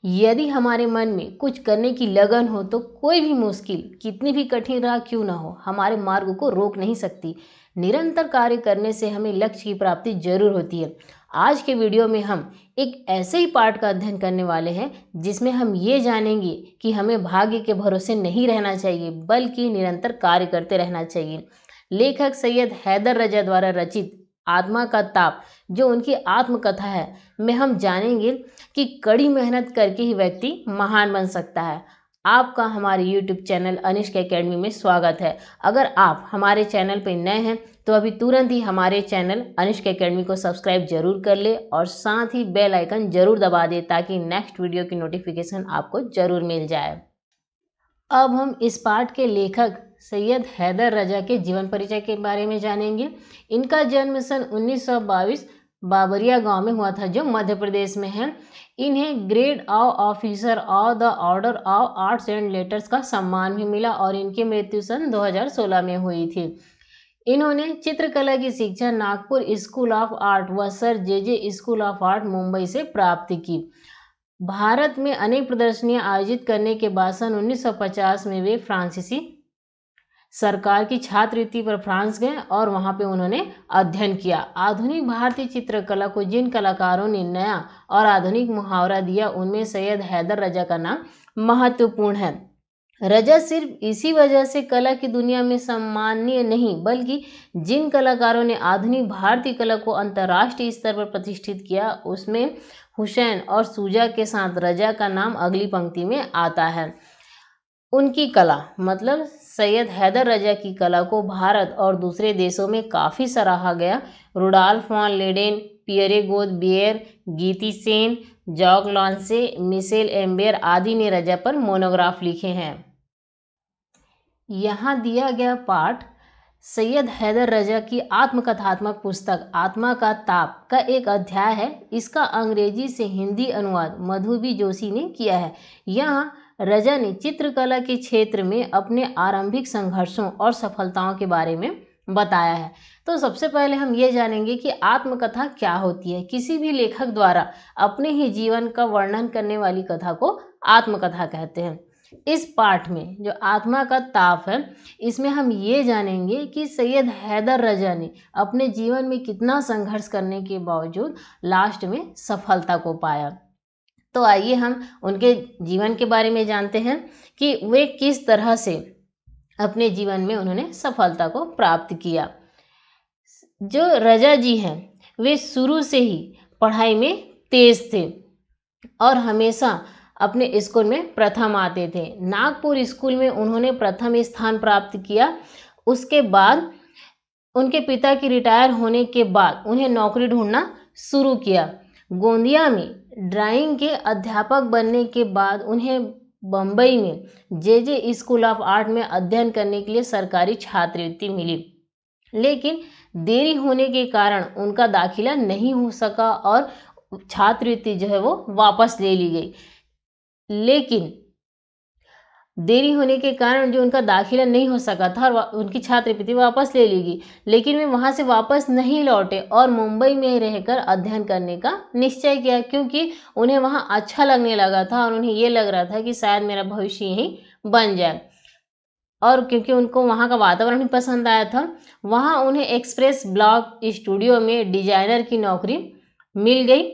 यदि हमारे मन में कुछ करने की लगन हो तो कोई भी मुश्किल कितनी भी कठिन राह क्यों ना हो हमारे मार्ग को रोक नहीं सकती। निरंतर कार्य करने से हमें लक्ष्य की प्राप्ति जरूर होती है। आज के वीडियो में हम एक ऐसे ही पाठ का अध्ययन करने वाले हैं जिसमें हम ये जानेंगे कि हमें भाग्य के भरोसे नहीं रहना चाहिए बल्कि निरंतर कार्य करते रहना चाहिए। लेखक सैयद हैदर रजा द्वारा रचित आत्मा का ताप जो उनकी आत्मकथा है में हम जानेंगे कि कड़ी मेहनत करके ही व्यक्ति महान बन सकता है। आपका हमारे YouTube चैनल अनिष्क एकेडमी में स्वागत है। अगर आप हमारे चैनल पर नए हैं तो अभी तुरंत ही हमारे चैनल अनिष्क एकेडमी को सब्सक्राइब जरूर कर ले और साथ ही बेल आइकन जरूर दबा दे ताकि नेक्स्ट वीडियो की नोटिफिकेशन आपको जरूर मिल जाए। अब हम इस पाठ के लेखक सैयद हैदर रजा के जीवन परिचय के बारे में जानेंगे। इनका जन्म सन 1922 बाबरिया गांव में हुआ था जो मध्य प्रदेश में है। इन्हें grade of officer of the order of arts and letters का सम्मान भी मिला और इनकी मृत्यु सन 2016 में हुई थी। इन्होंने चित्रकला की शिक्षा नागपुर स्कूल ऑफ आर्ट व sir J school of art Mumbai से प्राप्त की। भारत में अनेक प्रदर्शनियां आयोजित करने के बाद सन 1950 में वे फ्रांसीसी सरकार की छात्रवृत्ति पर फ्रांस गए और वहां पे उन्होंने अध्ययन किया। आधुनिक भारतीय चित्रकला को जिन कलाकारों ने नया और आधुनिक मुहावरा दिया उनमें सैयद हैदर रजा का नाम महत्वपूर्ण है। रजा सिर्फ इसी वजह से कला की दुनिया में सम्माननीय नहीं बल्कि जिन कलाकारों ने आधुनिक भारतीय कला को अंतर्राष्ट्रीय स्तर पर प्रतिष्ठित किया उसमें हुसैन और सूजा के साथ रजा का नाम अगली पंक्ति में आता है। उनकी कला मतलब सैयद हैदर रजा की कला को भारत और दूसरे देशों में काफ़ी सराहा गया। Rudolf von Leyden, Pierre Gaudibert, Geeti Sen, Jacques लॉन्से, मिशेल एम्बेर आदि ने रजा पर मोनोग्राफ लिखे हैं। यहाँ दिया गया पाठ सैयद हैदर रजा की आत्मकथात्मक पुस्तक आत्मा का ताप का एक अध्याय है। इसका अंग्रेजी से हिंदी अनुवाद मधुबी जोशी ने किया है। यहाँ रजा ने चित्रकला के क्षेत्र में अपने आरंभिक संघर्षों और सफलताओं के बारे में बताया है। तो सबसे पहले हम ये जानेंगे कि आत्मकथा क्या होती है। किसी भी लेखक द्वारा अपने ही जीवन का वर्णन करने वाली कथा को आत्मकथा कहते हैं। इस पाठ में जो आत्मा का ताप है इसमें हम ये जानेंगे कि सैयद हैदर रजा ने अपने जीवन में कितना संघर्ष करने के बावजूद लास्ट में सफलता को पाया। तो आइए हम उनके जीवन के बारे में जानते हैं कि वे किस तरह से अपने जीवन में उन्होंने सफलता को प्राप्त किया। जो रजा जी हैं वे शुरू से ही पढ़ाई में तेज थे और हमेशा अपने स्कूल में प्रथम आते थे। नागपुर स्कूल में उन्होंने प्रथम स्थान प्राप्त किया। उसके बाद उनके पिता की रिटायर होने के बाद उन्हें नौकरी ढूंढना शुरू किया। गोंदिया में ड्राइंग के अध्यापक बनने के बाद उन्हें बम्बई में जे स्कूल ऑफ आर्ट में अध्ययन करने के लिए सरकारी छात्रवृत्ति मिली, लेकिन देरी होने के कारण उनका दाखिला नहीं हो सका और छात्रवृत्ति जो है वो वापस ले ली गई। लेकिन देरी होने के कारण जो उनका दाखिला नहीं हो सका था और उनकी छात्रवृत्ति वापस ले ली गई, लेकिन वे वहाँ से वापस नहीं लौटे और मुंबई में रहकर अध्ययन करने का निश्चय किया क्योंकि उन्हें वहाँ अच्छा लगने लगा था और उन्हें ये लग रहा था कि शायद मेरा भविष्य यहीं बन जाए। और क्योंकि उनको वहाँ का वातावरण भी पसंद आया था, वहाँ उन्हें एक्सप्रेस ब्लॉक स्टूडियो में डिजाइनर की नौकरी मिल गई।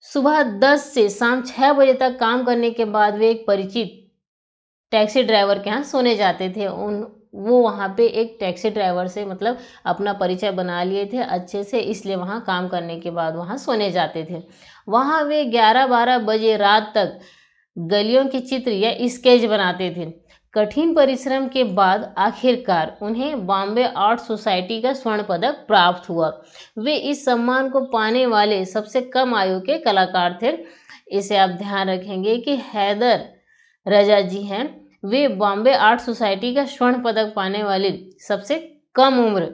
सुबह 10 से शाम 6 बजे तक काम करने के बाद वे एक परिचित टैक्सी ड्राइवर के यहाँ सोने जाते थे। वो वहाँ पे एक टैक्सी ड्राइवर से मतलब अपना परिचय बना लिए थे अच्छे से, इसलिए वहाँ काम करने के बाद वहाँ सोने जाते थे। वहाँ वे 11-12 बजे रात तक गलियों के चित्र या स्केच बनाते थे। कठिन परिश्रम के बाद आखिरकार उन्हें बॉम्बे आर्ट सोसाइटी का स्वर्ण पदक प्राप्त हुआ। वे इस सम्मान को पाने वाले सबसे कम आयु के कलाकार थे। इसे आप ध्यान रखेंगे कि हैदर रजा जी हैं वे बॉम्बे आर्ट सोसाइटी का स्वर्ण पदक पाने वाले सबसे कम उम्र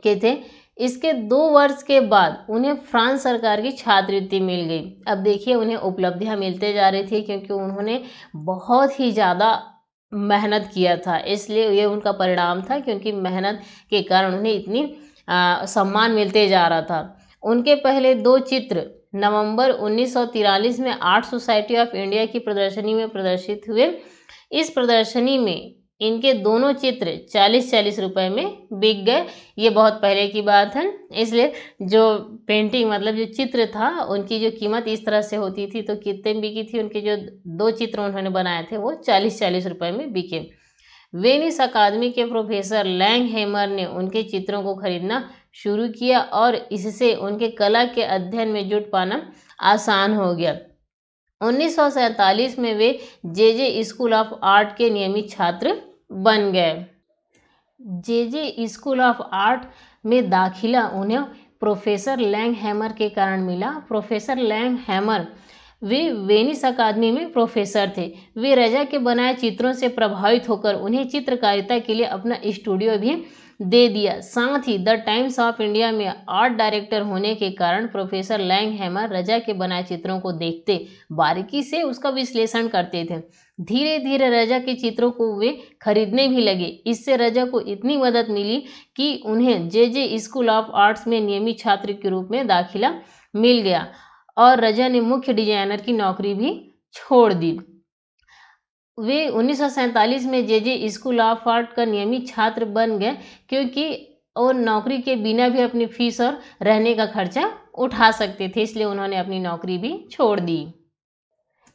के थे। इसके 2 वर्ष के बाद उन्हें फ्रांस सरकार की छात्रवृत्ति मिल गई। अब देखिए उन्हें उपलब्धियां मिलते जा रही थी क्योंकि उन्होंने बहुत ही ज़्यादा मेहनत किया था, इसलिए ये उनका परिणाम था क्योंकि मेहनत के कारण उन्हें इतनी सम्मान मिलते जा रहा था। उनके पहले 2 चित्र नवंबर 1943 में आर्ट सोसाइटी ऑफ इंडिया की प्रदर्शनी में प्रदर्शित हुए। इस प्रदर्शनी में इनके दोनों चित्र 40-40 रुपए में बिक गए। ये बहुत पहले की बात है, इसलिए जो पेंटिंग मतलब जो चित्र था उनकी जो कीमत इस तरह से होती थी। तो कितने में बिकी थी? उनके जो 2 चित्र उन्होंने बनाए थे वो 40-40 रुपए में बिके। वेनिस अकादमी के प्रोफेसर लैंगहैमर ने उनके चित्रों को खरीदना शुरू किया और इससे उनके कला के अध्ययन में जुट पाना आसान हो गया। 1947 में वे जे स्कूल ऑफ आर्ट के नियमित छात्र बन गए। जे स्कूल ऑफ आर्ट में दाखिला उन्हें प्रोफेसर लैंगहैमर के कारण मिला। प्रोफेसर लैंगहैमर वे वेनिस अकादमी में प्रोफेसर थे। वे रजा के बनाए चित्रों से प्रभावित होकर उन्हें चित्रकारिता के लिए अपना स्टूडियो भी दे दिया। साथ ही द टाइम्स ऑफ इंडिया में आर्ट डायरेक्टर होने के कारण प्रोफेसर लैंगहैमर रजा के बनाए चित्रों को देखते, बारीकी से उसका विश्लेषण करते थे। धीरे धीरे रजा के चित्रों को वे खरीदने भी लगे। इससे रजा को इतनी मदद मिली कि उन्हें जे स्कूल ऑफ आर्ट्स में नियमित छात्र के रूप में दाखिला मिल गया और रजा ने मुख्य डिजाइनर की नौकरी भी छोड़ दी। वे 1947 में जे स्कूल ऑफ आर्ट का नियमित छात्र बन गए क्योंकि वो नौकरी के बिना भी अपनी फीस और रहने का खर्चा उठा सकते थे, इसलिए उन्होंने अपनी नौकरी भी छोड़ दी।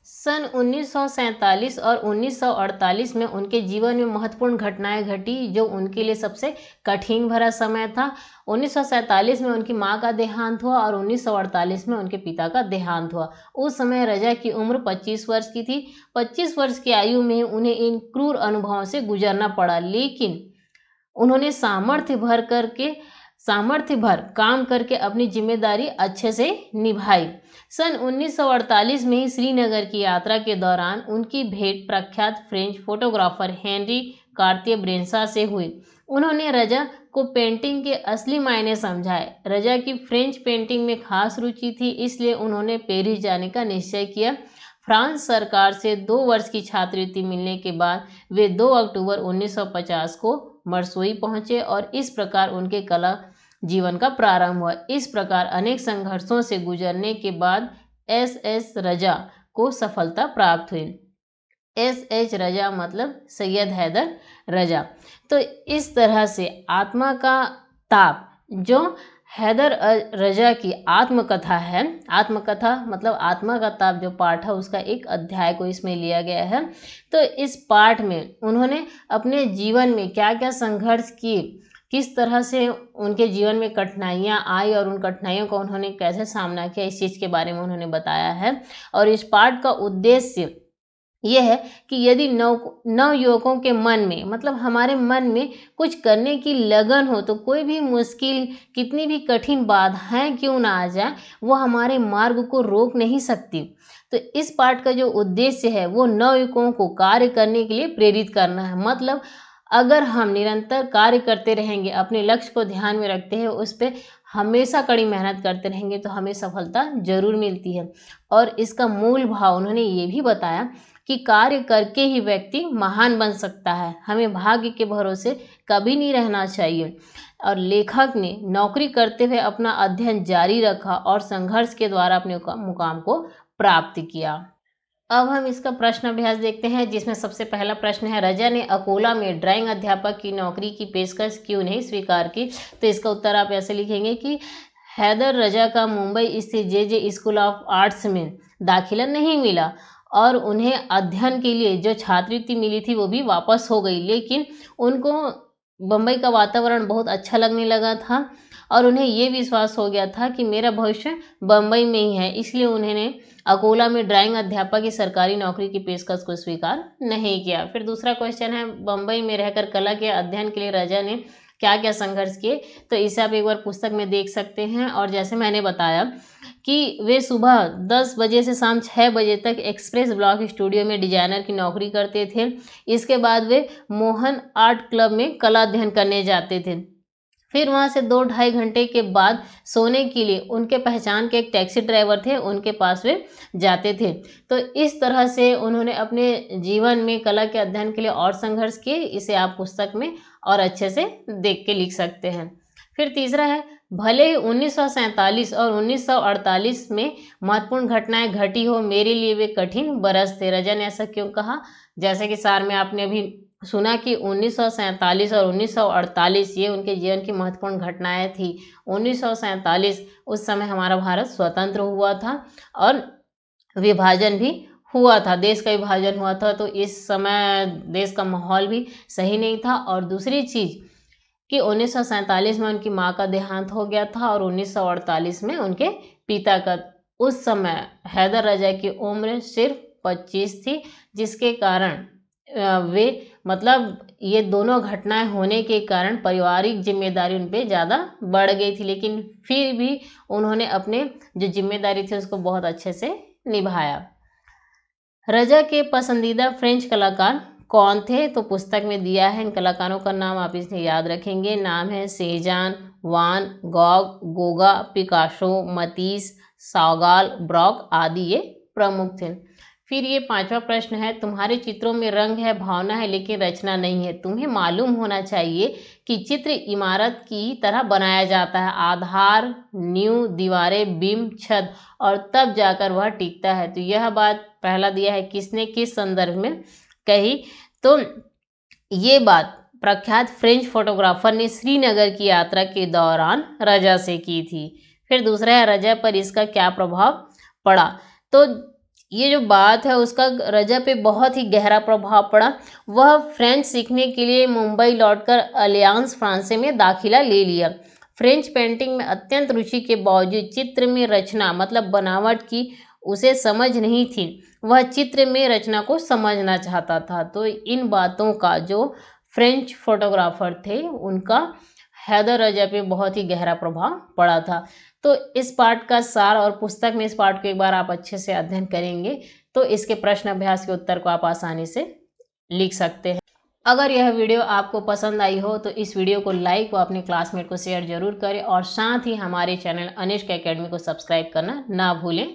सन 1947 और 1948 में उनके जीवन में महत्वपूर्ण घटनाएं घटी जो उनके लिए सबसे कठिन भरा समय था। 1947 में उनकी मां का देहांत हुआ और 1948 में उनके पिता का देहांत हुआ। उस समय रजा की उम्र 25 वर्ष की थी। 25 वर्ष की आयु में उन्हें इन क्रूर अनुभवों से गुजरना पड़ा, लेकिन उन्होंने सामर्थ्य भर काम करके अपनी जिम्मेदारी अच्छे से निभाई। सन 1948 में ही श्रीनगर की यात्रा के दौरान उनकी भेंट प्रख्यात फ्रेंच फोटोग्राफर हेनरी कार्तिये ब्रेंसा से हुई। उन्होंने रजा को पेंटिंग के असली मायने समझाए। रजा की फ्रेंच पेंटिंग में खास रुचि थी, इसलिए उन्होंने पेरिस जाने का निश्चय किया। फ्रांस सरकार से 2 वर्ष की छात्रवृत्ति मिलने के बाद वे 2 अक्टूबर 1950 को मर्सोई पहुंचे और इस प्रकार उनके कला जीवन का प्रारंभ हुआ। इस प्रकार अनेक संघर्षों से गुजरने के बाद एस रजा को सफलता प्राप्त हुई। एस रजा मतलब सैयद हैदर रजा। तो इस तरह से आत्मा का ताप जो हैदर रजा की आत्मकथा है, आत्मकथा मतलब आत्मा का ताप जो पाठ है उसका एक अध्याय को इसमें लिया गया है। तो इस पाठ में उन्होंने अपने जीवन में क्या क्या संघर्ष किए, किस तरह से उनके जीवन में कठिनाइयाँ आई और उन कठिनाइयों का उन्होंने कैसे सामना किया, इस चीज़ के बारे में उन्होंने बताया है। और इस पाठ का उद्देश्य यह है कि यदि नव युवकों के मन में मतलब हमारे मन में कुछ करने की लगन हो तो कोई भी मुश्किल, कितनी भी कठिन बाधाएं क्यों ना आ जाए, वो हमारे मार्ग को रोक नहीं सकती। तो इस पाठ का जो उद्देश्य है वो नव युवकों को कार्य करने के लिए प्रेरित करना है। मतलब अगर हम निरंतर कार्य करते रहेंगे, अपने लक्ष्य को ध्यान में रखते हैं, उस पर हमेशा कड़ी मेहनत करते रहेंगे तो हमें सफलता जरूर मिलती है। और इसका मूल भाव उन्होंने ये भी बताया कि कार्य करके ही व्यक्ति महान बन सकता है, हमें भाग्य के भरोसे कभी नहीं रहना चाहिए। और लेखक ने नौकरी करते हुए अपना अध्ययन जारी रखा और संघर्ष के द्वारा अपने मुकाम को प्राप्त किया। अब हम इसका प्रश्न अभ्यास देखते हैं, जिसमें सबसे पहला प्रश्न है, रजा ने अकोला में ड्राइंग अध्यापक की नौकरी की पेशकश क्यों नहीं स्वीकार की? तो इसका उत्तर आप ऐसे लिखेंगे कि हैदर रजा का मुंबई स्थित जे स्कूल ऑफ आर्ट्स में दाखिला नहीं मिला और उन्हें अध्ययन के लिए जो छात्रवृत्ति मिली थी वो भी वापस हो गई, लेकिन उनको बम्बई का वातावरण बहुत अच्छा लगने लगा था और उन्हें ये विश्वास हो गया था कि मेरा भविष्य बम्बई में ही है, इसलिए उन्होंने अकोला में ड्राइंग अध्यापक की सरकारी नौकरी की पेशकश को स्वीकार नहीं किया। फिर दूसरा क्वेश्चन है, बम्बई में रहकर कला के अध्ययन के लिए रजा ने क्या क्या संघर्ष किए? तो इसे आप एक बार पुस्तक में देख सकते हैं। और जैसे मैंने बताया कि वे सुबह 10 बजे से शाम 6 बजे तक एक्सप्रेस ब्लॉक स्टूडियो में डिजाइनर की नौकरी करते थे। इसके बाद वे मोहन आर्ट क्लब में कला अध्ययन करने जाते थे। फिर वहाँ से 2-2.5 घंटे के बाद सोने के लिए उनके पहचान के एक टैक्सी ड्राइवर थे, उनके पास वे जाते थे। तो इस तरह से उन्होंने अपने जीवन में कला के अध्ययन के लिए और संघर्ष किए। इसे आप पुस्तक में और अच्छे से देख के लिख सकते हैं। फिर तीसरा है, भले ही 1947 और 1948 में महत्वपूर्ण घटनाएं घटी हो, मेरे लिए वे कठिन बरस थे। रजा ने ऐसा क्यों कहा? जैसे कि सार में आपने अभी सुना कि 1947 और 1948 ये उनके जीवन की महत्वपूर्ण घटनाएं थी। 1947 उस समय हमारा भारत स्वतंत्र हुआ था और विभाजन भी हुआ था, देश का विभाजन हुआ था, तो इस समय देश का माहौल भी सही नहीं था। और दूसरी चीज़ कि 1947 में उनकी माँ का देहांत हो गया था और 1948 में उनके पिता का। उस समय हैदर रजा की उम्र सिर्फ 25 थी, जिसके कारण वे मतलब ये दोनों घटनाएं होने के कारण पारिवारिक जिम्मेदारी उन पर ज़्यादा बढ़ गई थी, लेकिन फिर भी उन्होंने अपने जो जिम्मेदारी थी उसको बहुत अच्छे से निभाया। रजा के पसंदीदा फ्रेंच कलाकार कौन थे? तो पुस्तक में दिया है, इन कलाकारों का नाम आप इसमें याद रखेंगे। नाम है सेजान, वान Gogh, Goga, Picasso, Metis, सागाल, Brock आदि ये प्रमुख थे। फिर ये पांचवा प्रश्न है, तुम्हारे चित्रों में रंग है, भावना है, लेकिन रचना नहीं है। तुम्हें मालूम होना चाहिए कि चित्र इमारत की तरह बनाया जाता है, आधार, नींव, दीवारें, बिंब, छत, और तब जाकर वह टिकता है। तो यह बात पहला दिया है, किसने किस संदर्भ में कही? तो ये बात प्रख्यात फ्रेंच फोटोग्राफर ने श्रीनगर की यात्रा के दौरान रजा से की थी। फिर दूसरा है, रजा पर इसका क्या प्रभाव पड़ा? तो ये जो बात है उसका रजा पे बहुत ही गहरा प्रभाव पड़ा। वह फ्रेंच सीखने के लिए मुंबई लौटकर अलियांस फ्रांसे में दाखिला ले लिया। फ्रेंच पेंटिंग में अत्यंत रुचि के बावजूद चित्र में रचना मतलब बनावट की उसे समझ नहीं थी। वह चित्र में रचना को समझना चाहता था। तो इन बातों का जो फ्रेंच फोटोग्राफर थे उनका हैदर रजा पे बहुत ही गहरा प्रभाव पड़ा था। तो इस पाठ का सार और पुस्तक में इस पाठ को एक बार आप अच्छे से अध्ययन करेंगे तो इसके प्रश्न अभ्यास के उत्तर को आप आसानी से लिख सकते हैं। अगर यह वीडियो आपको पसंद आई हो तो इस वीडियो को लाइक व अपने क्लासमेट को शेयर जरूर करें और साथ ही हमारे चैनल अनिष्क एकेडमी को सब्सक्राइब करना ना भूलें।